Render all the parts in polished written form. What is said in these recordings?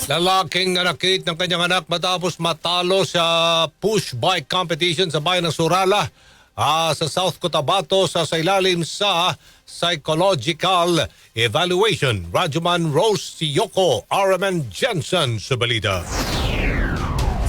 Lalaking nanakit ng kanyang anak matapos matalo sa push bike competition sa bayan ng Surala sa South Cotabato sa ilalim sa psychological evaluation. Rajuman Rose Siyoko, RMN Jensen sa balita.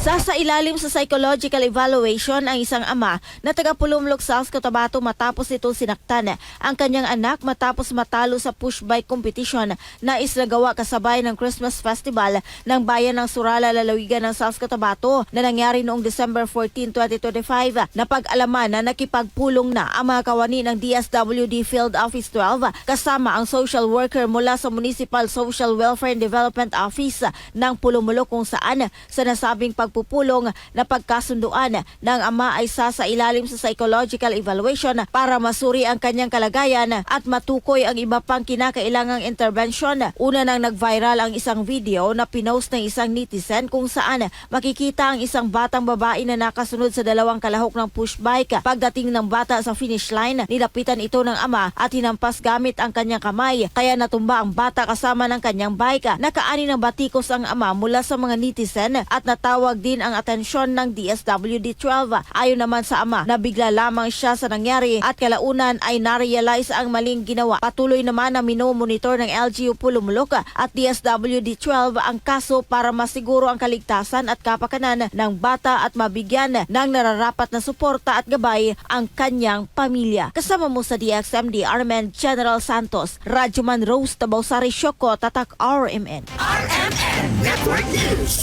Sa ilalim sa psychological evaluation ang isang ama na taga-Pulumlok, South Cotabato matapos ito sinaktan ang kanyang anak matapos matalo sa push bike competition na isinagawa kasabay ng Christmas Festival ng bayan ng Surala, lalawigan ng South Cotabato na nangyari noong December 14, 2025. Napag-alaman na nakipagpulong na ang mga kawani ng DSWD Field Office 12 kasama ang social worker mula sa Municipal Social Welfare and Development Office ng Pulumlok kung saan sa nasabing pagpupulong na pagkasunduan ng ama ay sa ilalim sa psychological evaluation para masuri ang kanyang kalagayan at matukoy ang iba pang kinakailangang intervention. Una nang nag-viral ang isang video na pinost ng isang netizen kung saan makikita ang isang batang babae na nakasunod sa dalawang kalahok ng push bike. Pagdating ng bata sa finish line, nilapitan ito ng ama at hinampas gamit ang kanyang kamay kaya natumba ang bata kasama ng kanyang bike. Nakaani ng batikos ang ama mula sa mga netizen at natawag din ang atensyon ng DSWD-12. Ayon naman sa ama, nabigla lamang siya sa nangyari at kalaunan ay narealize ang maling ginawa. Patuloy naman na minomonitor ng LGU Pulumlok at DSWD-12 ang kaso para masiguro ang kaligtasan at kapakanan ng bata at mabigyan ng nararapat na suporta at gabay ang kanyang pamilya. Kasama mo sa DXMD, RMN General Santos, Rajuman Rose Tabausari Sioko, Tatak RMN. RMN Network News.